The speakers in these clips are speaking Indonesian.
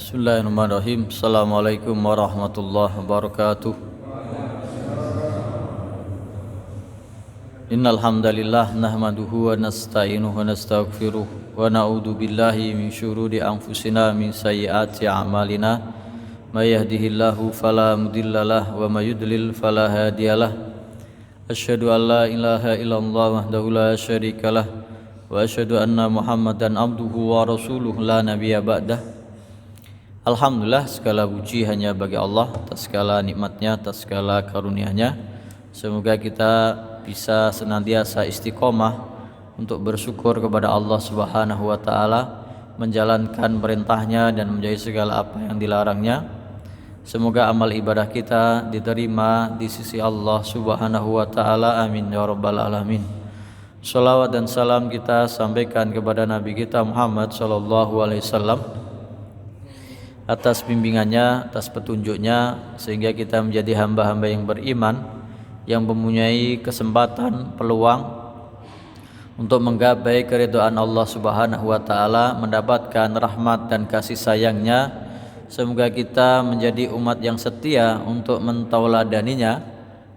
Bismillahirrahmanirrahim. Assalamualaikum warahmatullahi wabarakatuh. Innal hamdalillah nahmaduhu wa nasta'inuhu wa nastaghfiruh wa na'udzu billahi min syururi anfusina min sayyiati a'malina. May yahdihillahu fala mudhillalah wa may yudlil fala hadiyalah. Asyhadu an la ilaha illallah wahdahu la syarikalah wa asyhadu anna Muhammadan abduhu wa rasuluhu la nabiyya ba'dah. Alhamdulillah, segala puji hanya bagi Allah atas segala nikmatnya, atas segala karunia-Nya. Semoga kita bisa senantiasa istiqomah untuk bersyukur kepada Allah Subhanahu wa taala, menjalankan perintahnya dan menjauhi segala apa yang dilarangnya. Semoga amal ibadah kita diterima di sisi Allah Subhanahu wa taala. Amin ya rabbal alamin. Shalawat dan salam kita sampaikan kepada Nabi kita Muhammad sallallahu alaihi wasallam atas bimbingannya, atas petunjuknya, sehingga kita menjadi hamba-hamba yang beriman, yang mempunyai kesempatan, peluang untuk menggapai keridhaan Allah Subhanahu wa taala, mendapatkan rahmat dan kasih sayangnya. Semoga kita menjadi umat yang setia untuk mentauladaninya,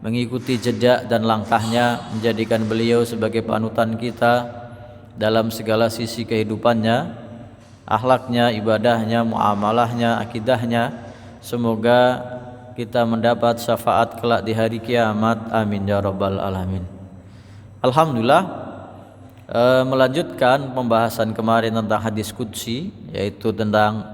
mengikuti jejak dan langkahnya, menjadikan beliau sebagai panutan kita dalam segala sisi kehidupannya, akhlaknya, ibadahnya, muamalahnya, akidahnya. Semoga kita mendapat syafaat kelak di hari kiamat. Amin ya rabbal alamin. Alhamdulillah, melanjutkan pembahasan kemarin tentang hadis qudsi, yaitu tentang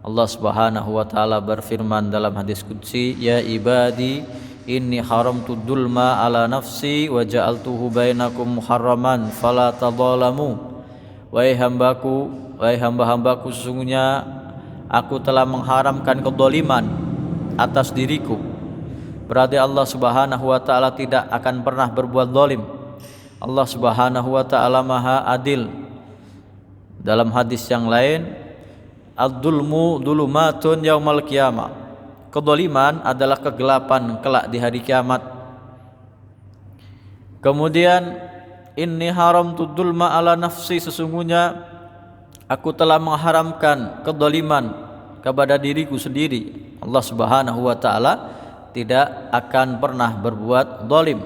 Allah Subhanahu wa taala berfirman dalam hadis qudsi, ya ibadi inni haramtu dzulma ala nafsi wa ja'altuhu bainakum muharraman fala tadzalamu. Wahai hamba-hambaku, sesungguhnya aku telah mengharamkan kedzaliman atas diriku. Berarti Allah Subhanahu wa taala tidak akan pernah berbuat zalim. Allah Subhanahu wa taala Maha Adil. Dalam hadis yang lain, ad-dzulmu dzulumatun yaumal qiyamah. Kedzaliman adalah kegelapan kelak di hari kiamat. Kemudian inni haramtu dzulma ala nafsi, sesungguhnya aku telah mengharamkan kedzaliman kepada diriku sendiri. Allah Subhanahu wa taala tidak akan pernah berbuat zalim.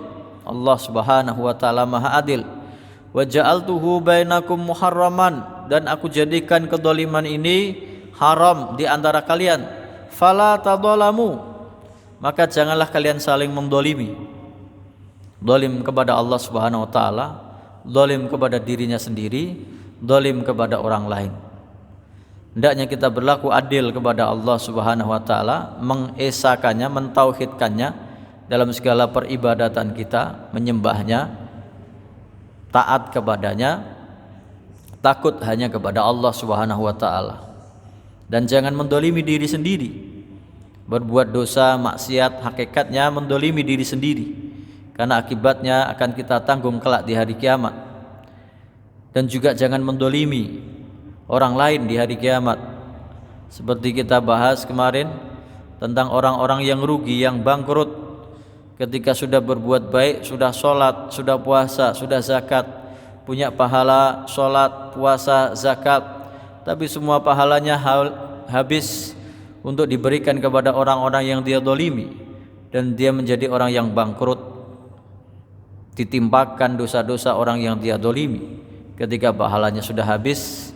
Allah Subhanahu wa taala Maha Adil. Wa ja'altuhu bainakum muharraman, dan aku jadikan kedzaliman ini haram di antara kalian. Fala tadzalamu, maka janganlah kalian saling mendolimi. Zalim kepada Allah Subhanahu wa taala, zalim kepada dirinya sendiri, zalim kepada orang lain. Hendaknya kita berlaku adil kepada Allah Subhanahu wa taala, mengesakannya, mentauhidkannya dalam segala peribadatan kita, menyembahnya, taat kepadanya, takut hanya kepada Allah Subhanahu wa taala. Dan jangan mendolimi diri sendiri. Berbuat dosa, maksiat, hakikatnya mendolimi diri sendiri, karena akibatnya akan kita tanggung kelak di hari kiamat. Dan juga jangan mendolimi orang lain di hari kiamat. Seperti kita bahas kemarin tentang orang-orang yang rugi, yang bangkrut ketika sudah berbuat baik, sudah sholat, sudah puasa, sudah zakat, punya pahala sholat, puasa, zakat, tapi semua pahalanya habis untuk diberikan kepada orang-orang yang dia dolimi, dan dia menjadi orang yang bangkrut, ditimpakan dosa-dosa orang yang dia dolimi. Ketika pahalanya sudah habis,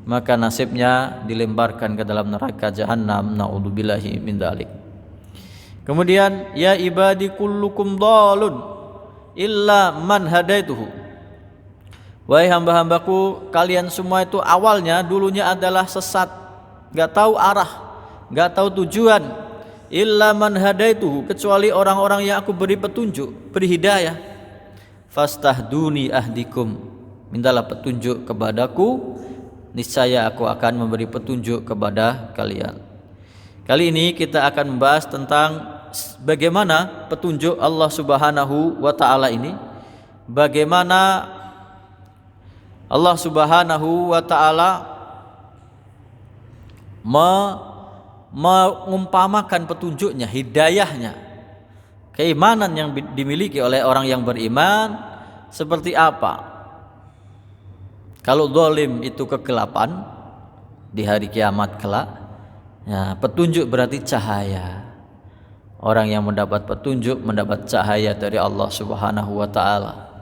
maka nasibnya dilemparkan ke dalam neraka jahanam. Na'udzubillahi min dzalik. Kemudian, ya ibadi kullukum dhalun illa man hadaituhu. Wahai hamba-hambaku, kalian semua itu awalnya, dulunya adalah sesat, enggak tahu arah, enggak tahu tujuan. Illa man hadaituhu, kecuali orang-orang yang aku beri petunjuk, beri hidayah. Fastahduni ahdikum, mintalah petunjuk kepadaku, niscaya aku akan memberi petunjuk kepada kalian. Kali ini kita akan membahas tentang bagaimana petunjuk Allah Subhanahu wa taala ini, bagaimana Allah Subhanahu wa taala mengumpamakan petunjuknya, hidayahnya, keimanan yang dimiliki oleh orang yang beriman seperti apa. Kalau zalim itu kegelapan di hari kiamat kelak, Ya, petunjuk berarti cahaya. Orang yang mendapat petunjuk mendapat cahaya dari Allah Subhanahu wa taala.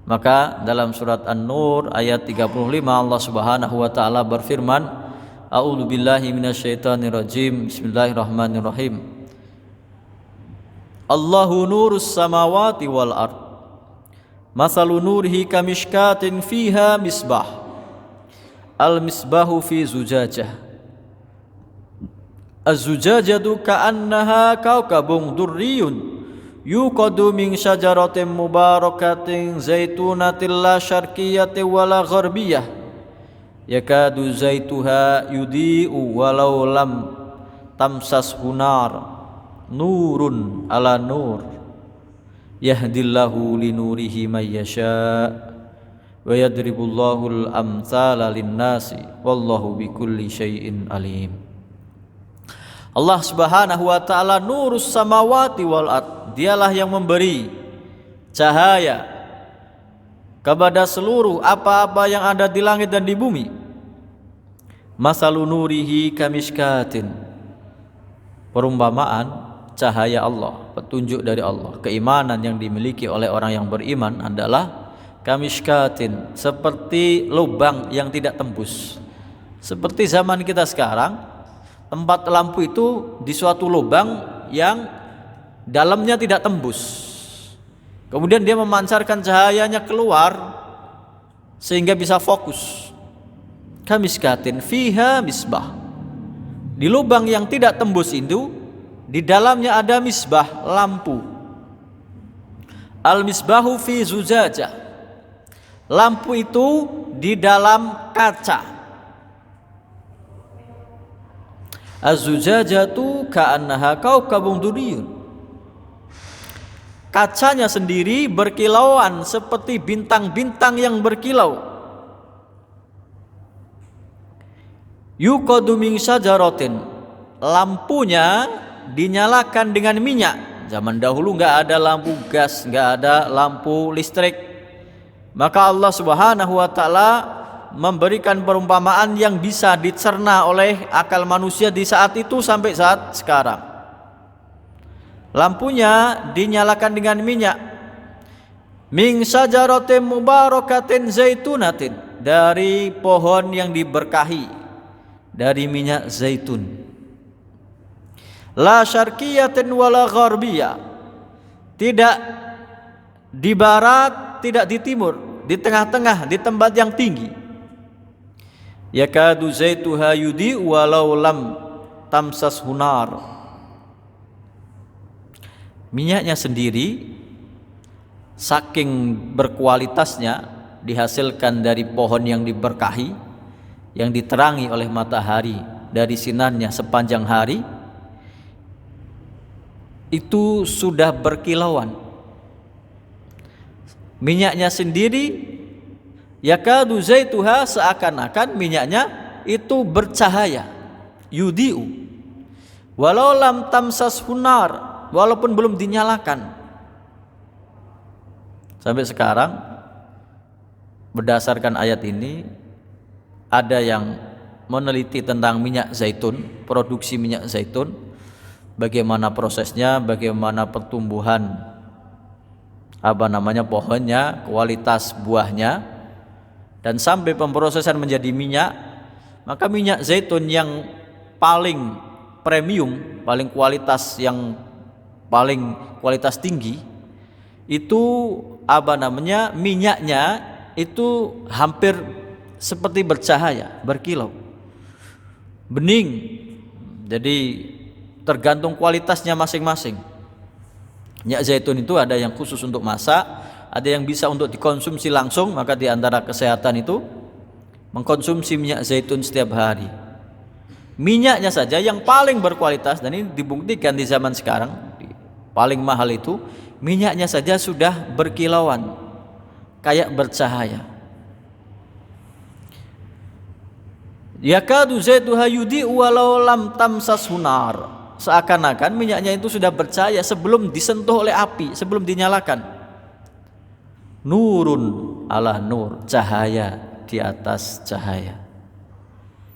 Maka dalam surat An-Nur ayat 35 Allah Subhanahu wa taala berfirman, A'udzu billahi minasyaitonir rajim. Bismillahirrahmanirrahim. Allahu nurus samawati wal ard. Mathalu nurihi kamishkatin fiha misbah. Al-misbahu fi zujajah. Az-zujajatu ka'annaha kaukabun durriyun yuqadu min syajaratin mubarakatin zaitunatin la syarqiyatin wala gharbiyah yakadu zaituha yudhi'u walau lam tamsashu nar nurun ala nur yahdillahu linurihi may yasha wa yadribullahu al-amthala lin-nasi wallahu bikulli syai'in alim. Allah Subhanahu wa taala nurus samawati wal ard. Dialah yang memberi cahaya kepada seluruh apa-apa yang ada di langit dan di bumi. Masalu nurihi kamishkatin. Perumpamaan cahaya Allah, petunjuk dari Allah, keimanan yang dimiliki oleh orang yang beriman adalah kamishkatin, seperti lubang yang tidak tembus. Seperti zaman kita sekarang, tempat lampu itu di suatu lubang yang dalamnya tidak tembus. Kemudian dia memancarkan cahayanya keluar sehingga bisa fokus. Kamishkatin fiha misbah. Di lubang yang tidak tembus itu, di dalamnya ada misbah, lampu. Al-misbahu fi zujajah. Lampu itu di dalam kaca. Az-zujajatu ka'annaha kaukabun durriyun. Kacanya sendiri berkilauan seperti bintang-bintang yang berkilau. Yuqadu min syajaratin. Lampunya dinyalakan dengan minyak. Zaman dahulu enggak ada lampu gas, enggak ada lampu listrik. Maka Allah Subhanahu wa taala memberikan perumpamaan yang bisa dicerna oleh akal manusia di saat itu sampai saat sekarang. Lampunya dinyalakan dengan minyak. Min syajaratin mubarakatin zaitunatin, dari pohon yang diberkahi, dari minyak zaitun. La syarqiyatin wala gharbiyah, tidak di barat, tidak di timur, di tengah-tengah, di tempat yang tinggi. Yakadu zaituha yudi walau lam tamsas hunar. Minyaknya sendiri saking berkualitasnya dihasilkan dari pohon yang diberkahi, yang diterangi oleh matahari dari sinarnya sepanjang hari, itu sudah berkilauan. Minyaknya sendiri yakadu zaituha, seakan-akan minyaknya itu bercahaya, yudiu walau lam tamsas hunar, walaupun belum dinyalakan. Sampai sekarang berdasarkan ayat ini ada yang meneliti tentang minyak zaitun, produksi minyak zaitun, bagaimana prosesnya, bagaimana pertumbuhan pohonnya, kualitas buahnya, dan sampai pemprosesan menjadi minyak. Maka minyak zaitun yang paling premium, paling kualitas, yang paling kualitas tinggi itu minyaknya itu hampir seperti bercahaya, berkilau, bening. Jadi tergantung kualitasnya masing-masing. Minyak zaitun itu ada yang khusus untuk masak, ada yang bisa untuk dikonsumsi langsung. Maka di antara kesehatan itu mengkonsumsi minyak zaitun setiap hari. Minyaknya saja yang paling berkualitas, dan ini dibuktikan di zaman sekarang, paling mahal itu minyaknya saja sudah berkilauan, kayak bercahaya. Yakadu zaituha yudi walau lam tamsas hunar, seakan-akan minyaknya itu sudah bercahaya sebelum disentuh oleh api, sebelum dinyalakan. Nurun ala nur, cahaya di atas cahaya.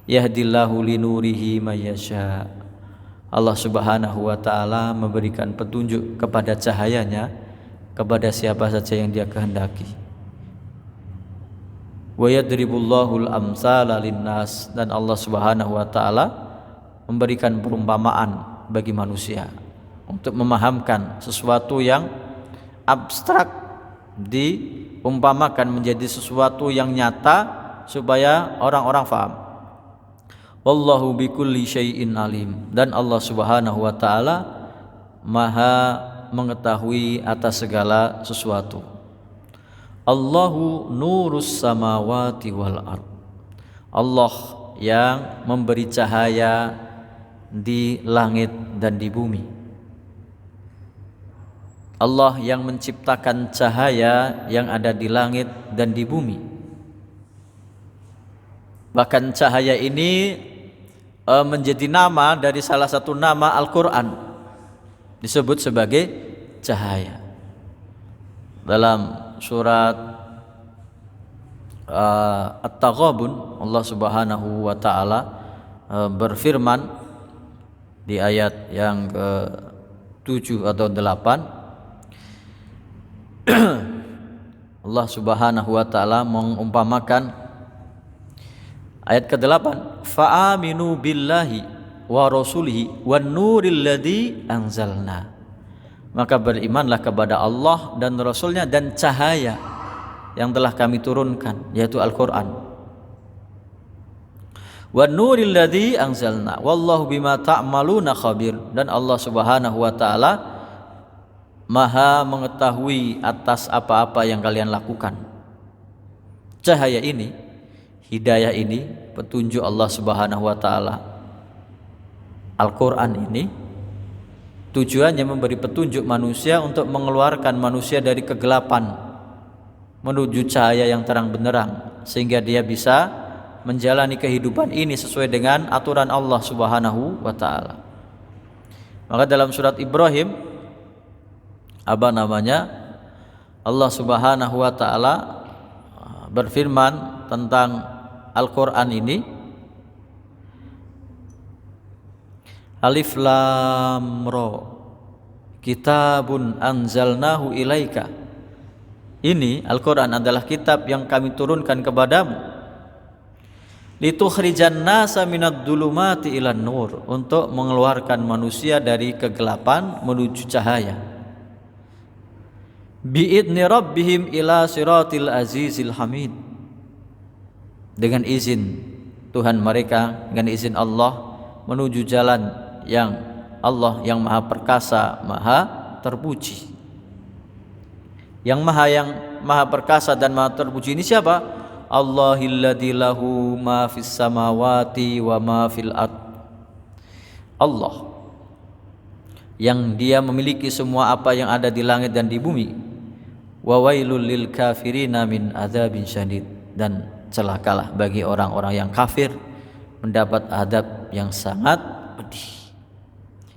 yahdillahu linurihi mayyasha. Allah Subhanahu wa taala memberikan petunjuk kepada cahayanya kepada siapa saja yang Dia kehendaki. Wa yadribullahul amsala linnas, dan Allah Subhanahu wa taala memberikan perumpamaan bagi manusia untuk memahamkan sesuatu yang abstrak diumpamakan menjadi sesuatu yang nyata supaya orang-orang faham. Wallahu bikulli syai'in alim, dan Allah Subhanahu wa taala Maha mengetahui atas segala sesuatu. Allahu nurus samawati wal ard. Allah yang memberi cahaya di langit dan di bumi. Allah yang menciptakan cahaya yang ada di langit dan di bumi. Bahkan cahaya ini menjadi nama dari salah satu nama Al-Quran, disebut sebagai cahaya. Dalam surat At-Taghabun, Allah Subhanahu wa taala berfirman di ayat yang ke-7 atau 8, Allah Subhanahu wa taala mengumpamakan ayat ke-8, fa'aminu billahi wa rasulihi wan nuril ladzi anzalna. Maka berimanlah kepada Allah dan Rasulnya dan cahaya yang telah kami turunkan, yaitu Al-Quran. Wan nuril ladzi anzalna wallahu bima ta'maluna khabir, dan Allah Subhanahu wa taala Maha mengetahui atas apa-apa yang kalian lakukan. Cahaya ini, hidayah ini, petunjuk Allah Subhanahu wa taala, Al-Quran ini tujuannya memberi petunjuk manusia untuk mengeluarkan manusia dari kegelapan menuju cahaya yang terang benderang, sehingga dia bisa menjalani kehidupan ini sesuai dengan aturan Allah Subhanahu wa taala. Maka dalam surat Ibrahim Allah Subhanahu wa taala berfirman tentang Al-Quran ini, Alif Lam Ra, kitabun anzalnahu ilaika. Ini Al-Quran adalah kitab yang kami turunkan kepadamu, litukhrijan nasa minad dhulumati ilan nur, untuk mengeluarkan manusia dari kegelapan menuju cahaya. Bi'idni rabbihim ila siratil azizil hamid, dengan izin Tuhan mereka, dengan izin Allah menuju jalan yang Allah yang maha perkasa, maha terpuji. Yang maha perkasa dan maha terpuji ini siapa? Allahilladzi lahu ma fis samawati wa ma fil ard. Allah yang Dia memiliki semua apa yang ada di langit dan di bumi. Wa wailul lil kafirina min adzabin syadid, dan celakalah bagi orang-orang yang kafir mendapat adab yang sangat pedih.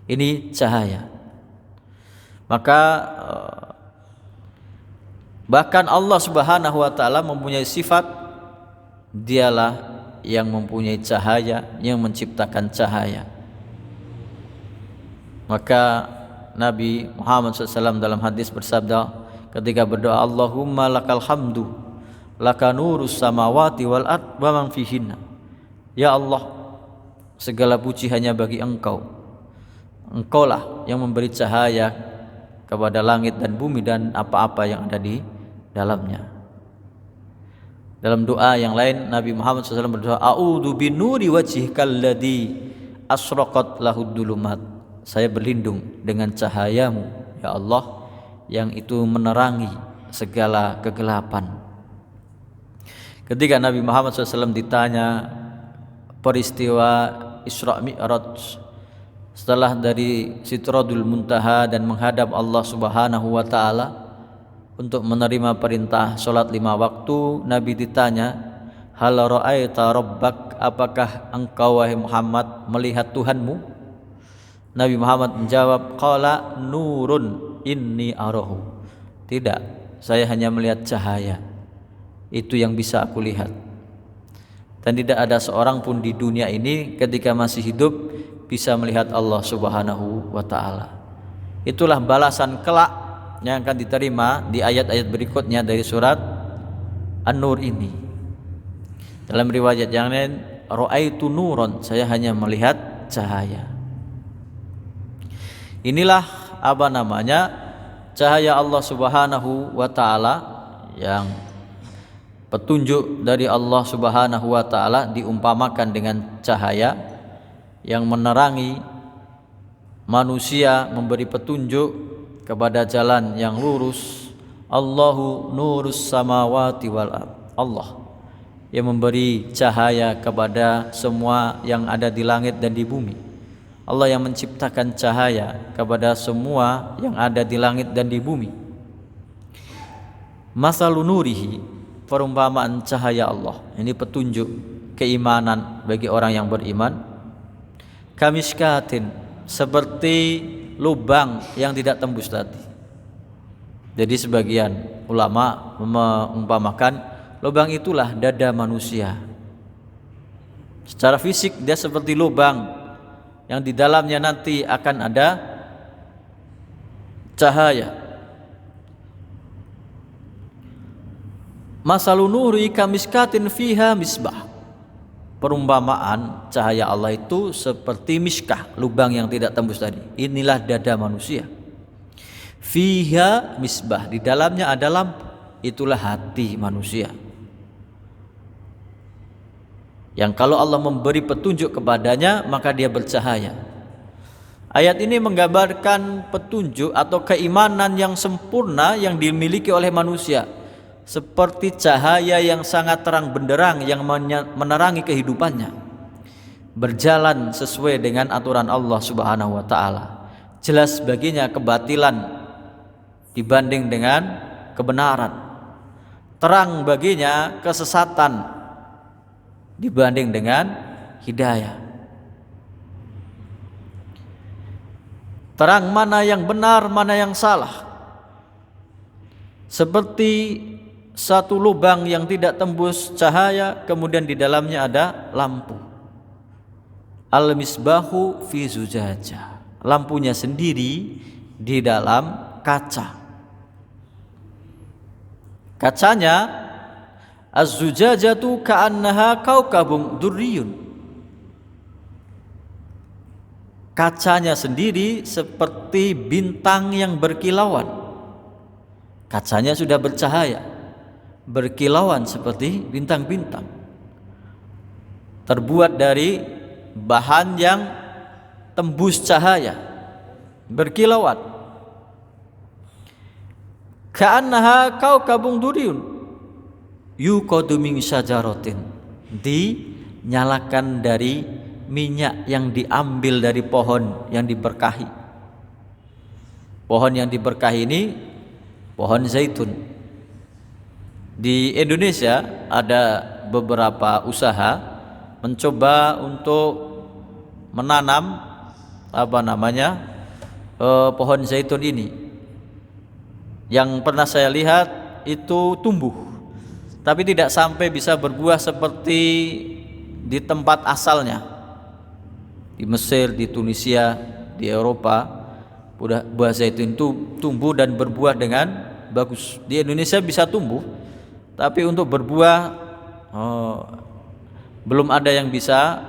Ini cahaya. Maka bahkan Allah Subhanahu wa taala mempunyai sifat, Dialah yang mempunyai cahaya, yang menciptakan cahaya. Maka Nabi Muhammad SAW dalam hadis bersabda ketika berdoa, Allahumma lakal hamdu laka nurus samawati wal ard wa man fihinna. Ya Allah, segala puji hanya bagi Engkau. Engkaulah yang memberi cahaya kepada langit dan bumi dan apa-apa yang ada di dalamnya. Dalam doa yang lain Nabi Muhammad SAW berdoa, a'udzu binuri wajhikal ladzi asraqat lahud dulumat. Saya berlindung dengan cahayamu, ya Allah, yang itu menerangi segala kegelapan. Ketika Nabi Muhammad SAW ditanya peristiwa Isra Mi'raj, setelah dari Sidrotul Muntaha dan menghadap Allah Subhanahu wa taala untuk menerima perintah sholat 5 waktu, Nabi ditanya, hal ra'aita rabbak, apakah engkau wahai Muhammad melihat Tuhanmu? Nabi Muhammad menjawab, qala nurun inni arahu. Tidak, saya hanya melihat cahaya, itu yang bisa aku lihat. Dan tidak ada seorang pun di dunia ini ketika masih hidup bisa melihat Allah Subhanahu wa ta'ala. Itulah balasan kelak yang akan diterima di ayat-ayat berikutnya dari surat An-Nur ini. Dalam riwayat yang lain, ra'aitu nuron, saya hanya melihat cahaya. Inilah cahaya Allah Subhanahu wa ta'ala, yang petunjuk dari Allah Subhanahu wa ta'ala diumpamakan dengan cahaya yang menerangi manusia, memberi petunjuk kepada jalan yang lurus. Allahu nurus samawati wal ard. Allah yang memberi cahaya kepada semua yang ada di langit dan di bumi. Allah yang menciptakan cahaya kepada semua yang ada di langit dan di bumi. Masalun nurihi, perumpamaan cahaya Allah. Ini petunjuk keimanan bagi orang yang beriman. Kamiskatin, seperti lubang yang tidak tembus tadi. Jadi sebagian ulama mengumpamakan lubang itulah dada manusia. Secara fisik dia seperti lubang yang di dalamnya nanti akan ada cahaya. Masalun nuri kamiskatin fiha misbah. Perumpamaan cahaya Allah itu seperti miskah, lubang yang tidak tembus tadi. Inilah dada manusia. Fiha misbah, di dalamnya ada lampu. Itulah hati manusia, yang kalau Allah memberi petunjuk kepadanya maka dia bercahaya. Ayat ini menggambarkan petunjuk atau keimanan yang sempurna yang dimiliki oleh manusia, seperti cahaya yang sangat terang benderang yang menerangi kehidupannya, berjalan sesuai dengan aturan Allah Subhanahu wa ta'ala. Jelas baginya kebatilan dibanding dengan kebenaran, terang baginya kesesatan dibanding dengan hidayah. Terang mana yang benar, mana yang salah. Seperti satu lubang yang tidak tembus cahaya, kemudian di dalamnya ada lampu. Al-misbahu fi zujajah, lampunya sendiri di dalam kaca. Kacanya az-zujajatu ka'annaha kaukabun durriyun. Kacanya sendiri seperti bintang yang berkilauan. Kacanya sudah bercahaya, berkilauan seperti bintang-bintang. Terbuat dari bahan yang tembus cahaya, berkilauan. Ka'annaha kaukabun durriyun yuqadu min syajaratin, dinyalakan dari minyak yang diambil dari pohon yang diberkahi. Pohon yang diberkahi ini pohon zaitun. Di Indonesia ada beberapa usaha mencoba untuk menanam pohon zaitun ini. Yang pernah saya lihat itu tumbuh, tapi tidak sampai bisa berbuah seperti di tempat asalnya. Di Mesir, di Tunisia, di Eropa, buah zaitun itu tumbuh dan berbuah dengan bagus. Di Indonesia bisa tumbuh, tapi untuk berbuah belum ada yang bisa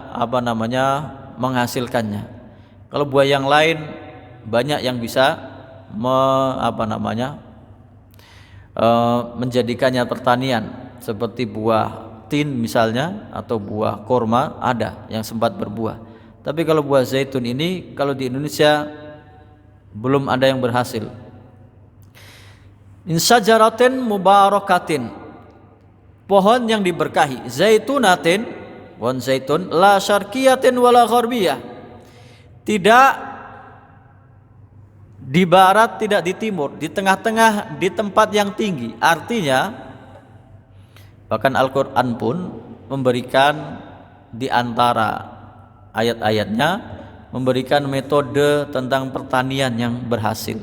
menghasilkannya. Kalau buah yang lain banyak yang bisa menjadikannya pertanian, seperti buah tin misalnya atau buah korma ada yang sempat berbuah. Tapi kalau buah zaitun ini kalau di Indonesia belum ada yang berhasil. Insajaratin mubarakatin, pohon yang diberkahi. Zaitunatin, pohon zaitun, la syarqiyatin wala gharbiyah, tidak di barat, tidak di timur, di tengah-tengah, di tempat yang tinggi. Artinya bahkan Al-Quran pun memberikan di antara ayat-ayatnya memberikan metode tentang pertanian yang berhasil,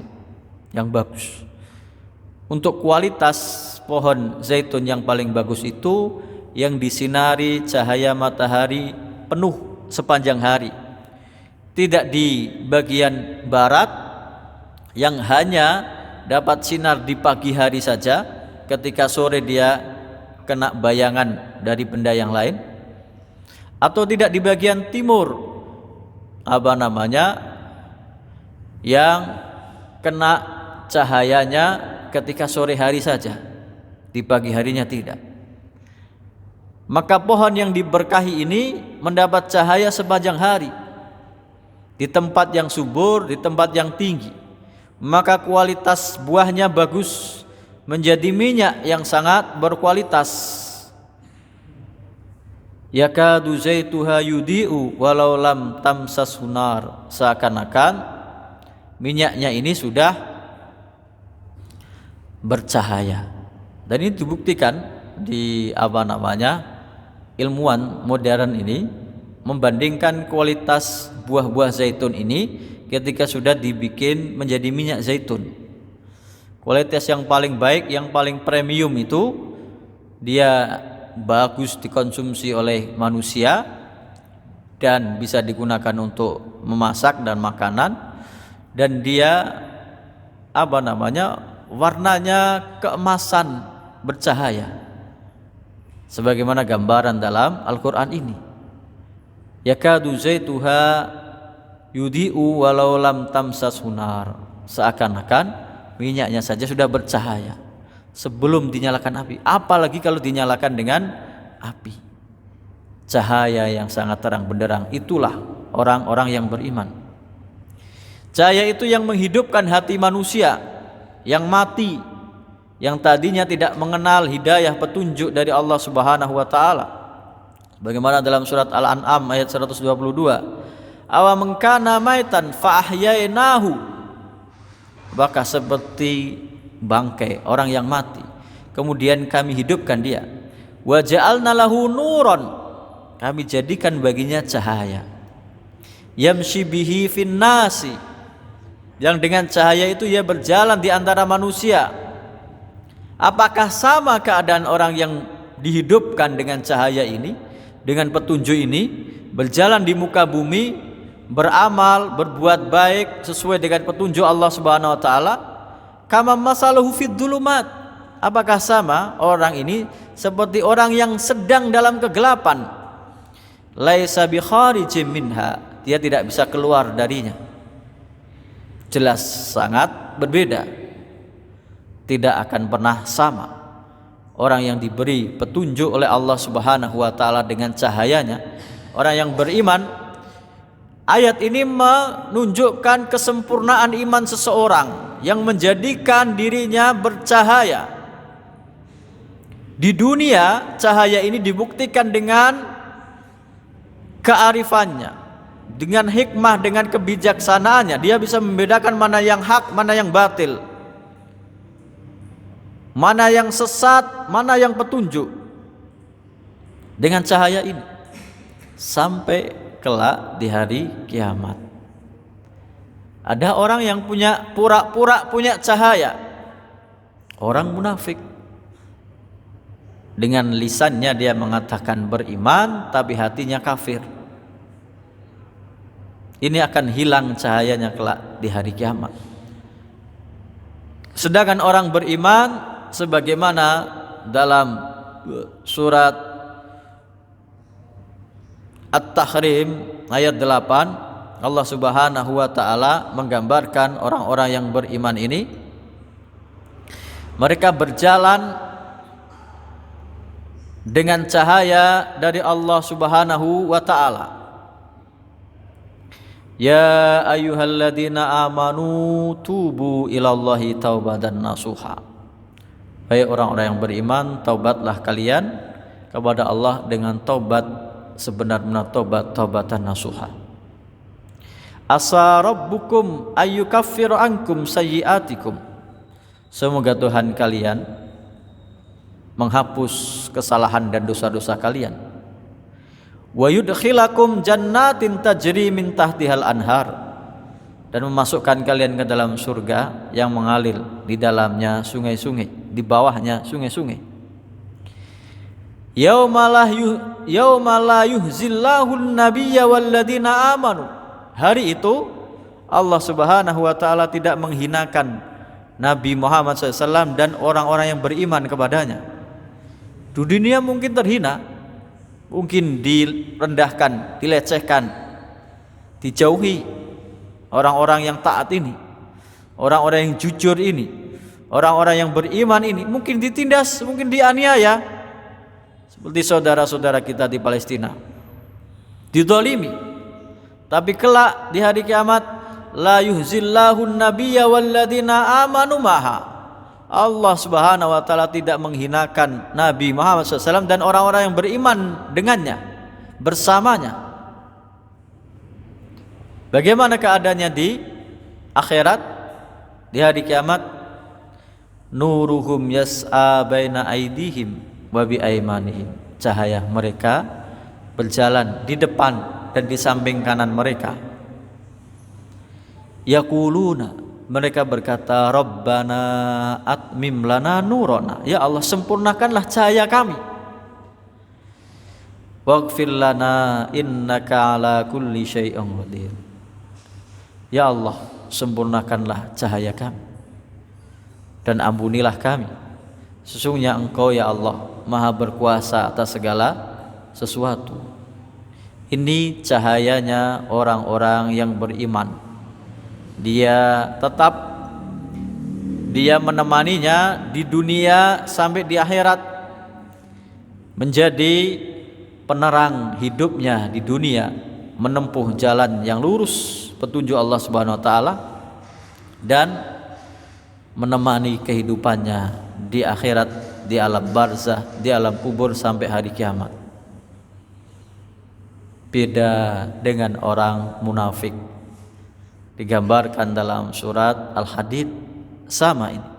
yang bagus. Untuk kualitas pohon zaitun yang paling bagus itu yang disinari cahaya matahari penuh sepanjang hari. Tidak di bagian barat yang hanya dapat sinar di pagi hari saja, ketika sore dia kena bayangan dari benda yang lain. Atau tidak di bagian timur yang kena cahayanya ketika sore hari saja, di pagi harinya tidak. Maka pohon yang diberkahi ini mendapat cahaya sepanjang hari, di tempat yang subur, di tempat yang tinggi. Maka kualitas buahnya bagus, menjadi minyak yang sangat berkualitas. Yakadu zaituha yudi'u walau lam tamsas hunar, seakan-akan minyaknya ini sudah bercahaya. Dan ini dibuktikan di ilmuwan modern ini membandingkan kualitas buah-buah zaitun ini ketika sudah dibikin menjadi minyak zaitun. Kualitas yang paling baik, yang paling premium itu dia bagus dikonsumsi oleh manusia dan bisa digunakan untuk memasak dan makanan, dan dia warnanya keemasan bercahaya sebagaimana gambaran dalam Al-Qur'an ini. Yakadu zaituha yudi'u walau lam tamsas hunar, seakan-akan minyaknya saja sudah bercahaya sebelum dinyalakan api, apalagi kalau dinyalakan dengan api. Cahaya yang sangat terang benderang, itulah orang-orang yang beriman. Cahaya itu yang menghidupkan hati manusia yang mati, yang tadinya tidak mengenal hidayah petunjuk dari Allah Subhanahu wa taala. Bagaimana dalam surat Al-An'am ayat 122, awa mengkana maitan fa ahyainahu, maka seperti bangkai orang yang mati kemudian kami hidupkan dia. Wa ja'alna lahu nuron, kami jadikan baginya cahaya. Yamshi bihi fin nasi, yang dengan cahaya itu ia berjalan di antara manusia. Apakah sama keadaan orang yang dihidupkan dengan cahaya ini, dengan petunjuk ini, berjalan di muka bumi, beramal, berbuat baik sesuai dengan petunjuk Allah Subhanahu wa taala? Kama masaluhu fid dhulumat, apakah sama orang ini seperti orang yang sedang dalam kegelapan? Laisa bi kharijim minha, dia tidak bisa keluar darinya. Jelas sangat berbeda, tidak akan pernah sama orang yang diberi petunjuk oleh Allah Subhanahu wa taala dengan cahayanya, orang yang beriman. Ayat ini menunjukkan kesempurnaan iman seseorang yang menjadikan dirinya bercahaya. Di dunia, cahaya ini dibuktikan dengan kearifannya, dengan hikmah, dengan kebijaksanaannya. Dia bisa membedakan mana yang hak, mana yang batil, mana yang sesat, mana yang petunjuk, dengan cahaya ini sampai kelak di hari kiamat. Ada orang yang pura-pura punya cahaya, orang munafik. Dengan lisannya dia mengatakan beriman, tapi hatinya kafir. Ini akan hilang cahayanya kelak di hari kiamat. Sedangkan orang beriman, sebagaimana dalam surat At-Tahrim ayat 8, Allah Subhanahu wa taala menggambarkan orang-orang yang beriman ini, mereka berjalan dengan cahaya dari Allah Subhanahu wa taala. Ya ayyuhalladzina amanu tubu ilallahi taubatan nasuha. Hai orang-orang yang beriman, taubatlah kalian kepada Allah dengan taubat sebenar-benar taubatan nasuha. Asa rabbukum ayyukaffiru ankum sayyiatikum, semoga Tuhan kalian menghapus kesalahan dan dosa-dosa kalian. Wa yudkhilakum jannatin tajri min tahtihal anhar, dan memasukkan kalian ke dalam surga yang mengalir di dalamnya sungai-sungai, di bawahnya sungai-sungai. yauma la yuhzillahu an-nabiyya walladzina amanu. Hari itu Allah Subhanahu wa taala tidak menghinakan Nabi Muhammad SAW dan orang-orang yang beriman kepadanya. Di dunia mungkin terhina, mungkin direndahkan, dilecehkan, dijauhi orang-orang yang taat ini, orang-orang yang jujur ini, orang-orang yang beriman ini, mungkin ditindas, mungkin dianiaya, seperti saudara-saudara kita di Palestina, dizalimi. Tapi kelak di hari kiamat, la yuhzillahu an-nabiyya walladzina amanu maha. Allah Subhanahu wa taala tidak menghinakan Nabi Muhammad SAW dan orang-orang yang beriman dengannya, bersamanya. Bagaimana keadaannya di akhirat, di hari kiamat? Nuruhum yas'a baina aidihim wa bi aimanihim. Cahaya mereka berjalan di depan dan di samping kanan mereka. Yaquluna, mereka berkata, Rabbana atmim lana nurana. Ya Allah, sempurnakanlah cahaya kami. Waghfir lana innaka ala kulli syai'in qadir. Ya Allah, sempurnakanlah cahaya kami dan ampunilah kami. Sesungguhnya Engkau ya Allah Maha berkuasa atas segala sesuatu. Ini cahayanya orang-orang yang beriman. Dia menemaninya di dunia sampai di akhirat, menjadi penerang hidupnya di dunia, menempuh jalan yang lurus petunjuk Allah Subhanahu wa taala, dan menemani kehidupannya di akhirat, di alam barzah, di alam kubur sampai hari kiamat. Beda dengan orang munafik, digambarkan dalam surat Al-Hadid sama ini.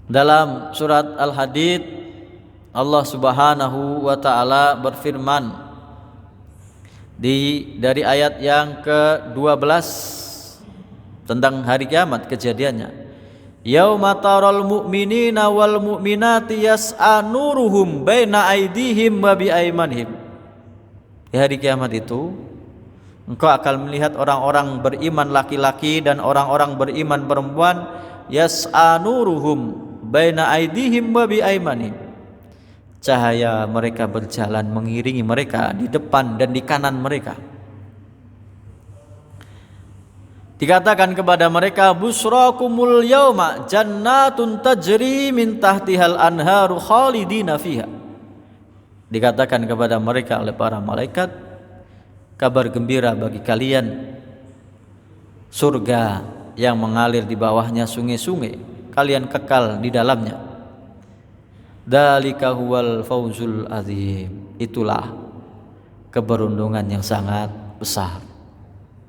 Dalam surat Al-Hadid Allah Subhanahu wa taala berfirman dari ayat yang ke-12 tentang hari kiamat kejadiannya. Yauma taral mu'minina wal mu'minati yas'a nuruhum baina aydihim wa bi aymanihim. Di hari kiamat itu engkau akan melihat orang-orang beriman laki-laki dan orang-orang beriman perempuan, yas'a nuruhum baina aydihim wa bi aymanihim. Cahaya mereka berjalan mengiringi mereka di depan dan di kanan mereka. Dikatakan kepada mereka, busrakumul yauma jannatun tajri min tahtihal anharu khalidina fiha. Dikatakan kepada mereka oleh para malaikat, kabar gembira bagi kalian, surga yang mengalir di bawahnya sungai-sungai, kalian kekal di dalamnya. Dzalika huwal fauzul azim. Itulah keberuntungan yang sangat besar.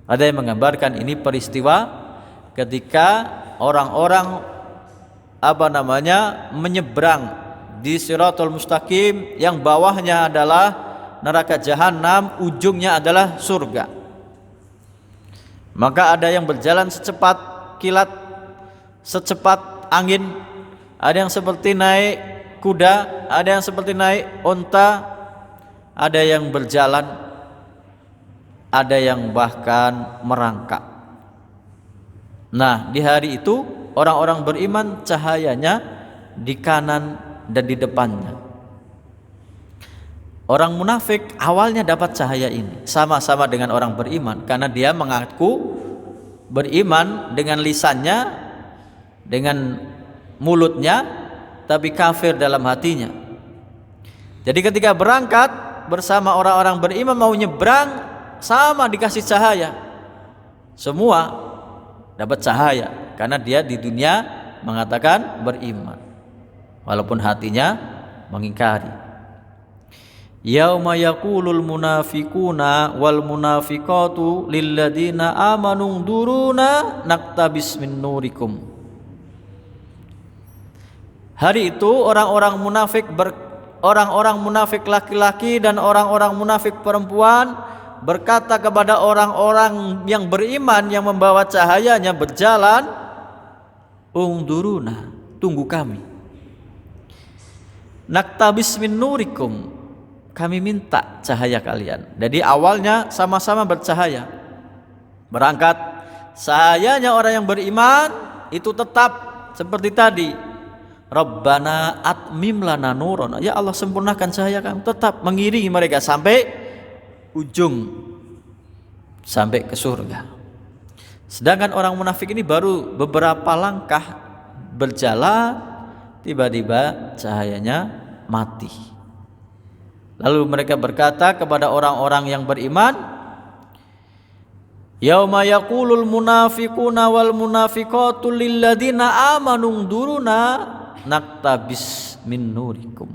Ada yang menggambarkan ini peristiwa ketika orang-orang menyeberang di Shirathul Mustaqim yang bawahnya adalah neraka jahanam, ujungnya adalah surga. Maka ada yang berjalan secepat kilat, secepat angin, ada yang seperti naik kuda, ada yang seperti naik unta, ada yang berjalan, ada yang bahkan merangkak. Nah, di hari itu orang-orang beriman cahayanya di kanan dan di depannya. Orang munafik awalnya dapat cahaya ini sama-sama dengan orang beriman, karena dia mengaku beriman dengan lisannya, dengan mulutnya, tapi kafir dalam hatinya. Jadi ketika berangkat bersama orang-orang beriman mau nyebrang, sama dikasih cahaya. Semua dapat cahaya karena dia di dunia mengatakan beriman, walaupun hatinya mengingkari. Yauma yaqulul munafiquna wal munafiqatu lilladzina amanu duruna naktabis min nurikum. Hari itu orang-orang munafik laki-laki dan orang-orang munafik perempuan berkata kepada orang-orang yang beriman yang membawa cahayanya berjalan, ungduruna, tunggu kami. naktabis min nurikum, kami minta cahaya kalian. Jadi awalnya sama-sama bercahaya, berangkat cahayanya orang yang beriman itu tetap seperti tadi, Rabbana atmim lana nurana, ya Allah sempurnakan cahaya kami, tetap mengiringi mereka sampai ujung, sampai ke surga. Sedangkan orang munafik ini baru beberapa langkah berjalan, tiba-tiba cahayanya mati. Lalu mereka berkata kepada orang-orang yang beriman, yauma yaqulul munafiquna wal munafiqatu lil ladzina amanu duruna naktabis min nurikum.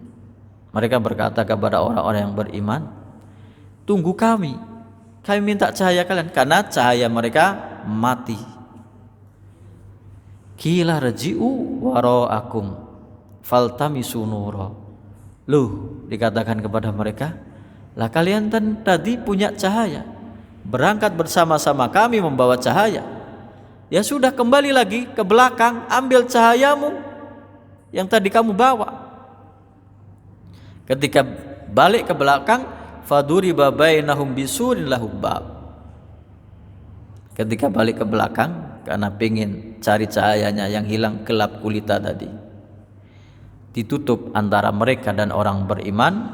Mereka berkata kepada orang-orang yang beriman, tunggu kami minta cahaya kalian, karena cahaya mereka mati. Qila raji'u wara'akum faltamisu nura. Loh, dikatakan kepada mereka, lah kalian tadi punya cahaya, berangkat bersama-sama kami membawa cahaya. Ya sudah, kembali lagi ke belakang, ambil cahayamu yang tadi kamu bawa. Ketika balik ke belakang, faduriba bainahum bisurin lahu bab. Ketika balik ke belakang karena pengen cari cahayanya yang hilang gelap gulita tadi, ditutup antara mereka dan orang beriman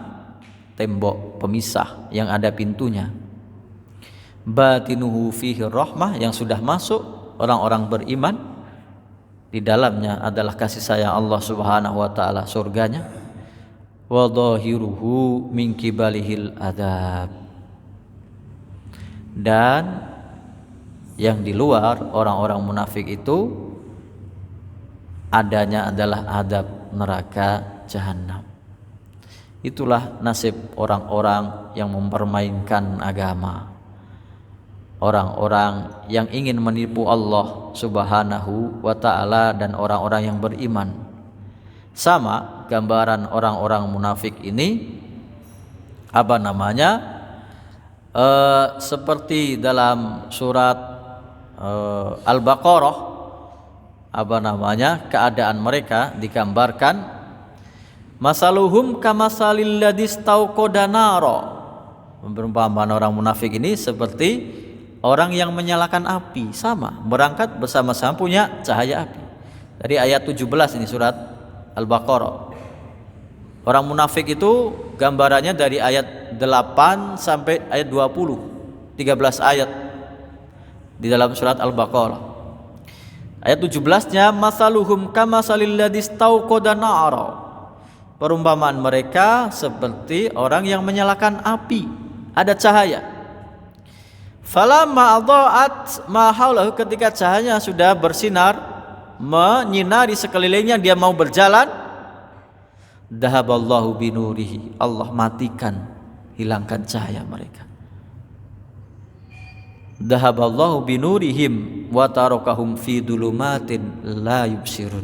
tembok pemisah yang ada pintunya. Batinuhu fihi rahmah, yang sudah masuk orang-orang beriman, di dalamnya adalah kasih sayang Allah Subhanahu wa taala, surganya. Wa dhahiruhu min kibalihil adzab, dan yang di luar orang-orang munafik itu adanya adalah adab neraka jahanam. Itulah nasib orang-orang yang mempermainkan agama, orang-orang yang ingin menipu Allah Subhanahu wa ta'ala dan orang-orang yang beriman. Sama gambaran orang-orang munafik ini seperti dalam surat Al-Baqarah, keadaan mereka digambarkan, masaluhum kamasalil ladzi istauqada nara. Perumpamaan orang munafik ini seperti orang yang menyalakan api, sama berangkat bersama-sama punya cahaya api. Dari ayat 17 ini surat Al-Baqarah. Orang munafik itu gambarannya dari ayat 8 sampai ayat 20, 13 ayat di dalam surat Al-Baqarah. Ayat 17-nya, masaluhum kamasalil ladzi istauqada nara. Perumpamaan mereka seperti orang yang menyalakan api, ada cahaya. Falamma adha'at ma haulahu, ketika cahayanya sudah bersinar menyinari sekelilingnya, dia mau berjalan, dhahaballahu binurihi, Allah matikan, hilangkan cahaya mereka. Dhahaballahu binurihim wa tarakahum fi dhulumatin la yubsirun.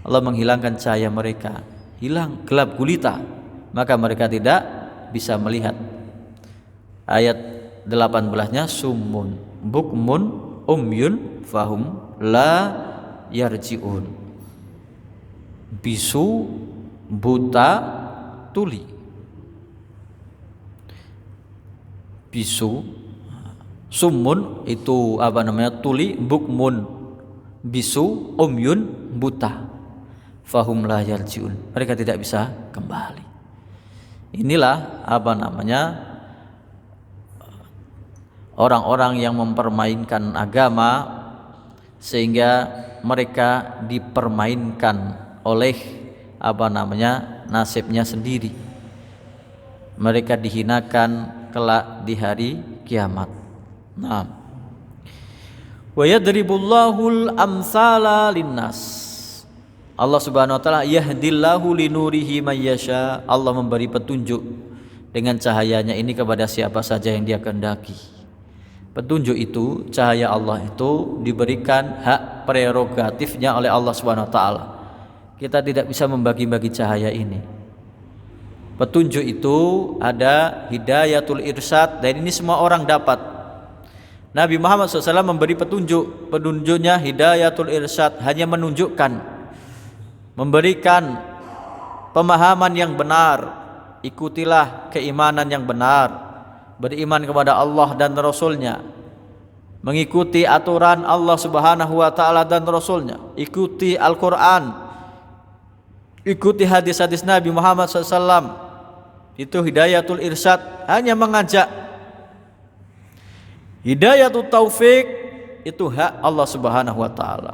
Allah menghilangkan cahaya mereka, hilang, gelap gulita, maka mereka tidak bisa melihat. Ayat 18-nya, summun bukmun umyun fahum la yarji'un. Bisu, buta, tuli. Bisu, summun itu tuli, bukmun bisu, umyun buta, fahum la yarji'un, mereka tidak bisa kembali. Inilah orang-orang yang mempermainkan agama, sehingga mereka dipermainkan oleh nasibnya sendiri. Mereka dihinakan kelak di hari kiamat. Nah, wa yadribullahul amsala linnas. Allah Subhanahu wa taala yahdillahu linurihi may yasha. Allah memberi petunjuk dengan cahayanya ini kepada siapa saja yang Dia kehendaki. Petunjuk itu, cahaya Allah itu diberikan hak prerogatifnya oleh Allah Subhanahu wa taala. Kita tidak bisa membagi-bagi cahaya ini. Petunjuk itu ada hidayatul irsyad, dan ini semua orang dapat. Nabi Muhammad SAW memberi petunjuk, petunjuknya hidayatul irsyad, hanya menunjukkan, memberikan pemahaman yang benar. Ikutilah keimanan yang benar, beriman kepada Allah dan Rasul-Nya, mengikuti aturan Allah Subhanahu wa taala dan Rasul-Nya, ikuti Al-Qur'an, ikuti hadis-hadis Nabi Muhammad SAW. Itu hidayatul irsyad, hanya mengajak. Hidayatul taufik itu hak Allah Subhanahu wa taala.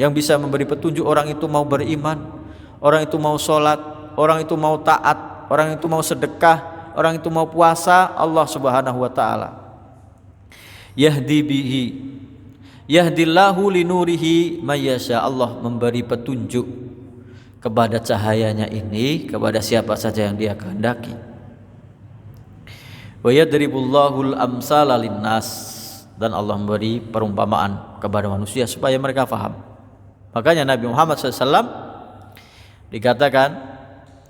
Yang bisa memberi petunjuk orang itu mau beriman, orang itu mau sholat, orang itu mau taat, orang itu mau sedekah, orang itu mau puasa, Allah Subhanahu wa taala. Yahdi bihi, yahdillahu linurihi mayyasha. Allah memberi petunjuk kepada cahayanya ini kepada siapa saja yang Dia kehendaki. Wa yadribullahul amsala linnas, dan Allah memberi perumpamaan kepada manusia supaya mereka faham. Makanya Nabi Muhammad SAW dikatakan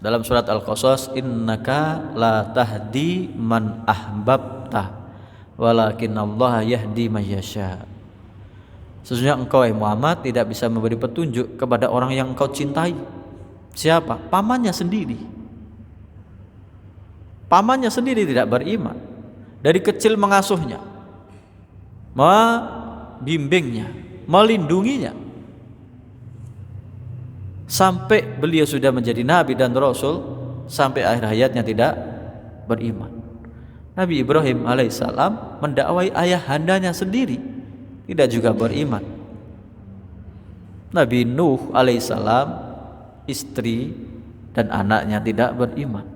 dalam surat Al-Qasas, innaka la tahdi man ahbabta walakinallaha yahdi man yasha. Sesungguhnya engkau Muhammad tidak bisa memberi petunjuk kepada orang yang engkau cintai. Siapa? Pamannya sendiri. Pamannya sendiri tidak beriman. Dari kecil mengasuhnya, membimbingnya, melindunginya, sampai beliau sudah menjadi nabi dan rasul, sampai akhir hayatnya tidak beriman. Nabi Ibrahim alaihissalam mendakwai ayahandanya sendiri, tidak juga beriman. Nabi Nuh alaihissalam, istri dan anaknya tidak beriman.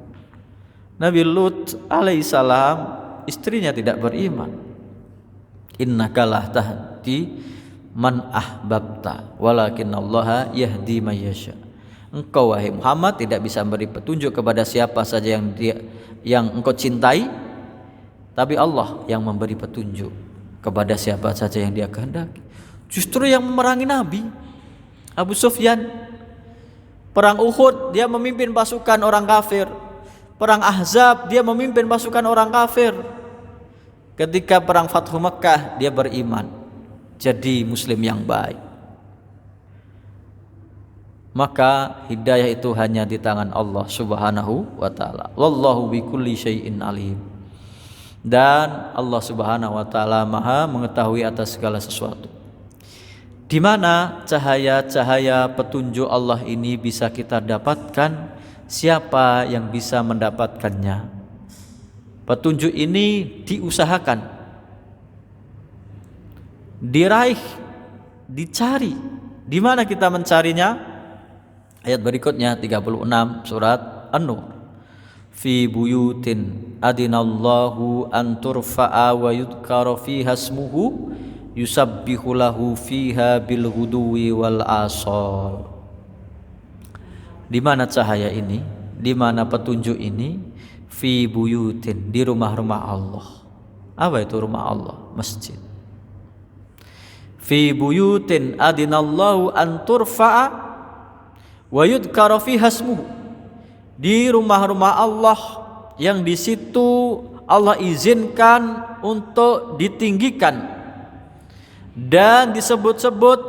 Nabi Lut alaihissalam, istrinya tidak beriman. Innaka la tahdi man ahbabta walakinallaha yahdi man yasha. Engkau wahai Muhammad tidak bisa memberi petunjuk kepada siapa saja yang engkau cintai, tapi Allah yang memberi petunjuk kepada siapa saja yang Dia kehendaki. Justru yang memerangi Nabi, Abu Sufyan, perang Uhud dia memimpin pasukan orang kafir, perang Ahzab dia memimpin pasukan orang kafir. Ketika perang Fathu Mekah dia beriman, jadi muslim yang baik. Maka hidayah itu hanya di tangan Allah Subhanahu wa taala. Wallahu bikulli syai'in alim. Dan Allah Subhanahu wa taala Maha mengetahui atas segala sesuatu. Di mana cahaya-cahaya petunjuk Allah ini bisa kita dapatkan? Siapa yang bisa mendapatkannya? Petunjuk ini diusahakan, diraih, dicari. Di mana kita mencarinya? Ayat berikutnya 36 surat An-Nur. Fi buyutin adinallahu an turfa'a wa yudhkara fiha ismuhu yusabbihu lahu fiha bil ghuduwi wal asal. Di mana cahaya ini? Di mana petunjuk ini? Fi buyutin, di rumah-rumah Allah. Apa itu rumah Allah? Masjid. Fi buyutin adinallahu an turfa'a wa yudhkara fiha ismuhu. Di rumah-rumah Allah yang di situ Allah izinkan untuk ditinggikan dan disebut-sebut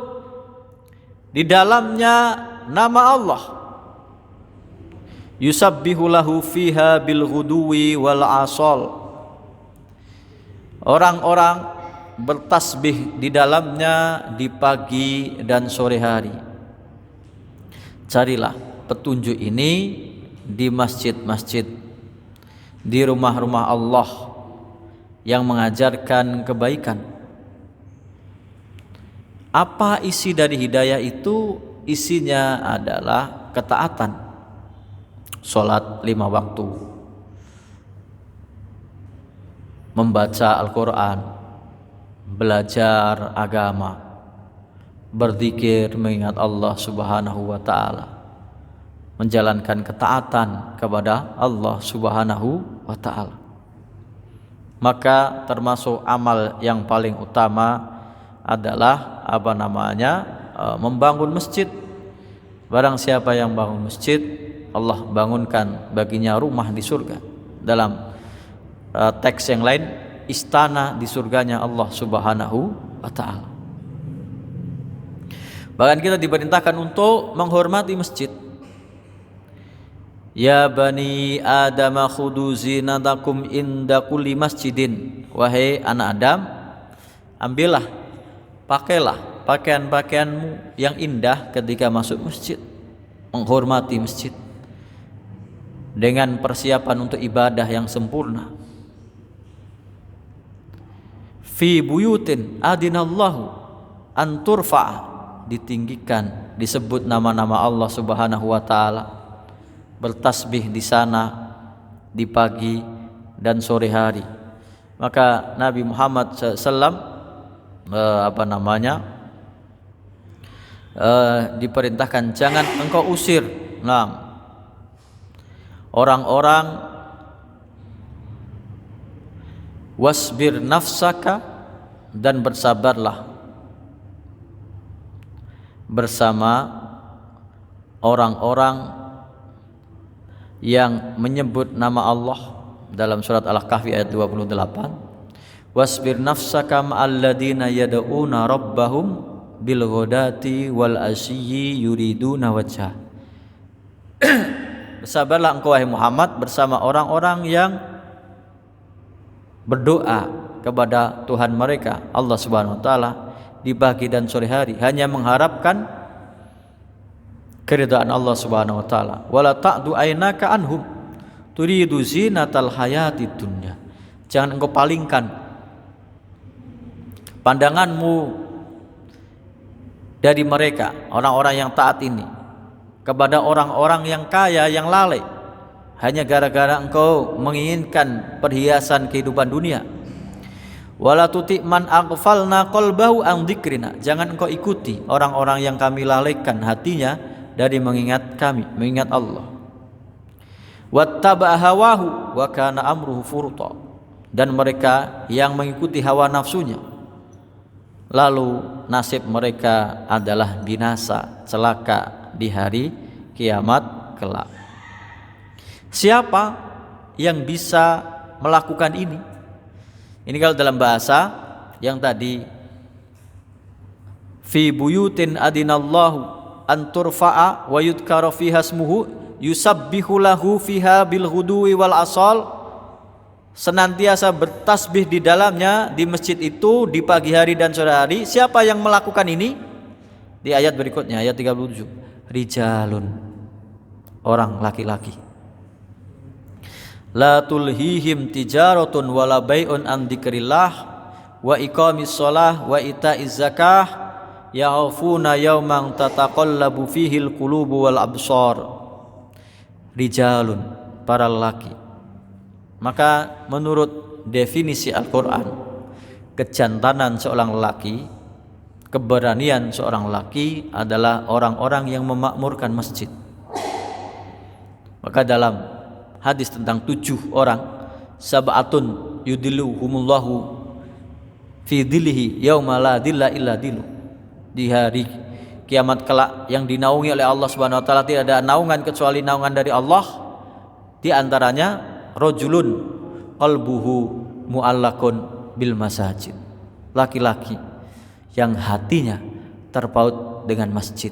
di dalamnya nama Allah. Yusabbihu lahu fiha bil ghuduwi wal asal. Orang-orang bertasbih di dalamnya di pagi dan sore hari. Carilah petunjuk ini di masjid-masjid, di rumah-rumah Allah yang mengajarkan kebaikan. Apa isi dari hidayah itu? Isinya adalah ketaatan. Sholat 5 waktu, membaca Al-Quran, belajar agama, berzikir mengingat Allah Subhanahu wa ta'ala, menjalankan ketaatan kepada Allah Subhanahu wa ta'ala. Maka termasuk amal yang paling utama adalah membangun masjid. Barang siapa yang bangun masjid, Allah bangunkan baginya rumah di surga. Dalam teks yang lain, istana di surganya Allah Subhanahu wa ta'ala. Bahkan kita diperintahkan untuk menghormati masjid. Ya bani Adam khudu zinatakum inda kulli masjidin. Wahai anak Adam, ambillah, pakailah pakaian-pakaianmu yang indah ketika masuk masjid, menghormati masjid dengan persiapan untuk ibadah yang sempurna. Fi buyutin adinallahu an turfa', ditinggikan, disebut nama-nama Allah Subhanahu wa taala, bertasbih di sana di pagi dan sore hari. Maka Nabi Muhammad SAW diperintahkan jangan engkau usir orang-orang, wasbir nafsaka, dan bersabarlah bersama orang-orang yang menyebut nama Allah dalam surat Al-Kahfi ayat 28. Wasbir nafsaka ma'al ladina yad'una rabbahum bil ghadati wal asyi yuriduna wajha. Bersabarlah engkau wahai Muhammad bersama orang-orang yang berdoa kepada Tuhan mereka Allah Subhanahu wa taala di pagi dan sore hari, hanya mengharapkan keridhaan Allah Subhanahu wa taala. Wala ta'du ainaka anhum turidu zinatal hayatid dunya. Jangan engkau palingkan pandanganmu dari mereka, orang-orang yang taat ini, kepada orang-orang yang kaya, yang lalai, hanya gara-gara engkau menginginkan perhiasan kehidupan dunia. Wala tuti man aghfalna qalbahu an dzikrina. Jangan engkau ikuti orang-orang yang kami lalaikan hatinya dari mengingat kami, mengingat Allah. Wattaba hawahu wa kana amruhu furta. Dan mereka yang mengikuti hawa nafsunya, lalu nasib mereka adalah binasa, celaka di hari kiamat kelak. Siapa yang bisa melakukan ini? Ini kalau dalam bahasa yang tadi, fi buyutin adinallahu an turfa'a wa yudhkara fiha ismuhu yusabbihu lahu fiha bil ghudwi wal asal, senantiasa bertasbih di dalamnya, di masjid itu, di pagi hari dan sore hari. Siapa yang melakukan ini? Di ayat berikutnya, ayat 37, rijalun, orang laki-laki. La tulhihim tijaratun wala bai'un an dzikrillah wa iqamis shalah wa ita'iz zakah yakhafuna yauman tataqallabu fihil qulubu wal absar. Rijalun, para lelaki. Maka menurut definisi Al-Quran, kejantanan seorang lelaki, keberanian seorang lelaki adalah orang-orang yang memakmurkan masjid. Maka dalam hadis tentang 7 orang, sab'atun yudilluhumullahu fi dhillihi yauma la dhilla illa dhilluh, di hari kiamat kelak yang dinaungi oleh Allah Subhanahu wa taala, tidak ada naungan kecuali naungan dari Allah. Di antaranya rajulun qalbuhu mu'allaqun bil masajid, laki-laki yang hatinya terpaut dengan masjid.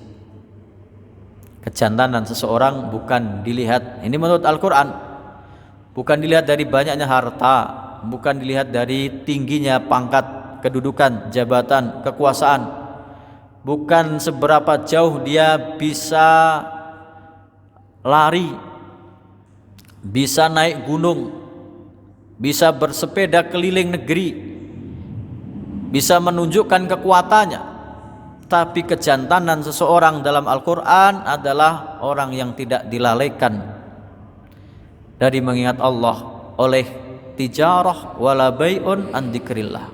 Kejantanan seseorang bukan dilihat, ini menurut Al-Quran, bukan dilihat dari banyaknya harta, bukan dilihat dari tingginya pangkat, kedudukan, jabatan, kekuasaan, bukan seberapa jauh dia bisa lari, bisa naik gunung, bisa bersepeda keliling negeri, bisa menunjukkan kekuatannya. Tapi kejantanan seseorang dalam Al-Quran adalah orang yang tidak dilalaikan dari mengingat Allah oleh tijarah wala bai'un an dzikrillah,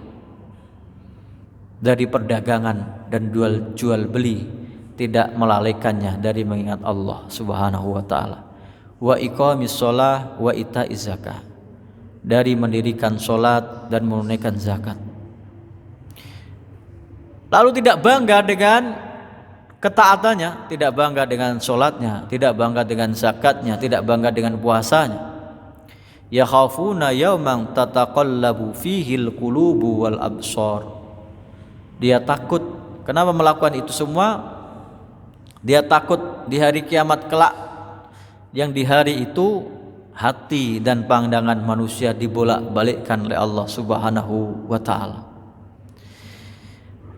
dari perdagangan dan jual beli, tidak melalaikannya dari mengingat Allah Subhanahu wa taala. Wa iqamis shalah wa ita'iz zakah, dari mendirikan salat dan menunaikan zakat. Lalu tidak bangga dengan ketaatannya, tidak bangga dengan salatnya, tidak bangga dengan zakatnya, tidak bangga dengan puasanya. Yakhafuna yauman tataqallabu fihil qulubu wal absar. Dia takut. Kenapa melakukan itu semua? Dia takut di hari kiamat kelak, yang di hari itu hati dan pandangan manusia dibolak-balikkan oleh Allah Subhanahu wa taala.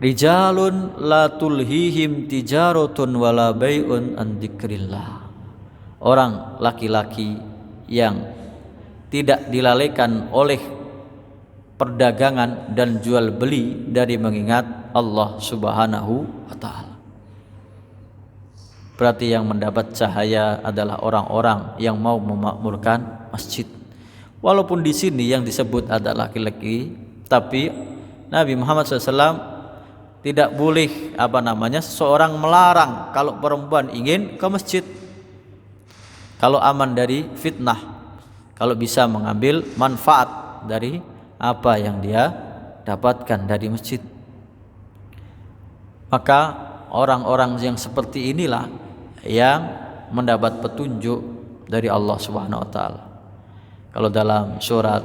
Rijalun la tulhihim tijaratun wala bai'un an dzikrillah. Orang laki-laki yang tidak dilalaikan oleh perdagangan dan jual beli dari mengingat Allah Subhanahu wa taala. Berarti yang mendapat cahaya adalah orang-orang yang mau memakmurkan masjid. Walaupun di sini yang disebut adalah laki-laki, tapi Nabi Muhammad SAW tidak boleh seseorang melarang kalau perempuan ingin ke masjid. Kalau aman dari fitnah, kalau bisa mengambil manfaat dari apa yang dia dapatkan dari masjid. Maka orang-orang yang seperti inilah yang mendapat petunjuk dari Allah Subhanahu wa taala. Kalau dalam surat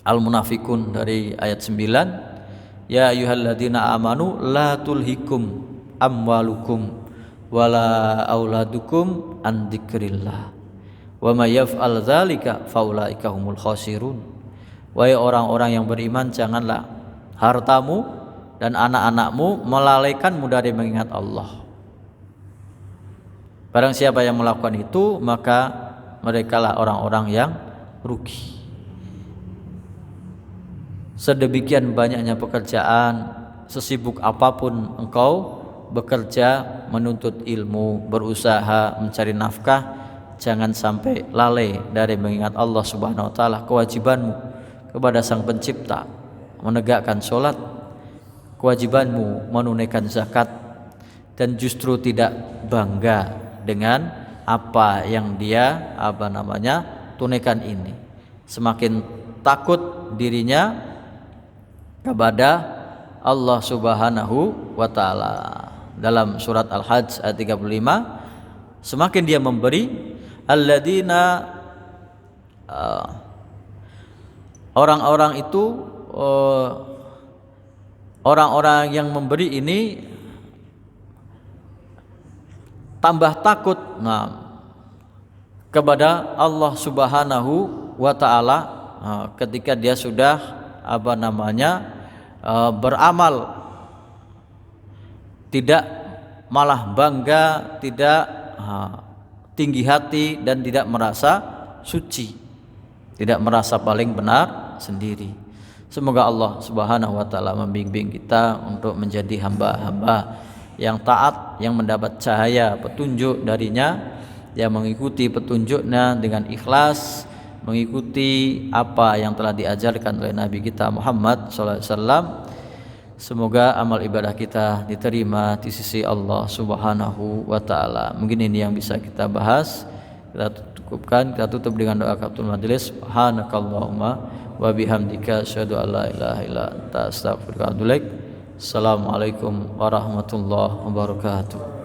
Al-Munafikun dari ayat 9, ya ayyuhalladzina amanu la tulhikum amwalukum wala auladukum an dzikrillah wa may yaf'al dzalika faulaika humul khasirun. Wahai orang-orang yang beriman, janganlah hartamu dan anak-anakmu melalaikanmu dari mengingat Allah. Barang siapa yang melakukan itu, maka merekalah orang-orang yang rugi. Sedemikian banyaknya pekerjaan, sesibuk apapun engkau bekerja, menuntut ilmu, berusaha mencari nafkah, jangan sampai lalai dari mengingat Allah Subhanahu wa taala. Kewajibanmu kepada Sang Pencipta menegakkan sholat, kewajibanmu menunaikan zakat, dan justru tidak bangga dengan apa yang dia tunaikan ini. Semakin takut dirinya kepada Allah Subhanahu wa taala. Dalam surat Al-Hajj ayat 35, semakin dia memberi, alladzina orang-orang itu orang-orang yang memberi ini tambah takut kepada Allah Subhanahu wa taala ketika dia sudah beramal, tidak malah bangga, tidak tinggi hati dan tidak merasa suci, tidak merasa paling benar sendiri. Semoga Allah Subhanahu wa taala membimbing kita untuk menjadi hamba-hamba yang taat, yang mendapat cahaya petunjuk darinya, yang mengikuti petunjuknya dengan ikhlas, mengikuti apa yang telah diajarkan oleh Nabi kita Muhammad SAW. Semoga amal ibadah kita diterima di sisi Allah Subhanahu wa taala. Mungkin ini yang bisa kita bahas. Kita tutup dengan doa kafatul majelis. Subhanakallahumma wa bihamdika asyhadu an la ilaha illa anta astaghfiruka wa atubu ilaik. Assalamualaikum warahmatullahi wabarakatuh.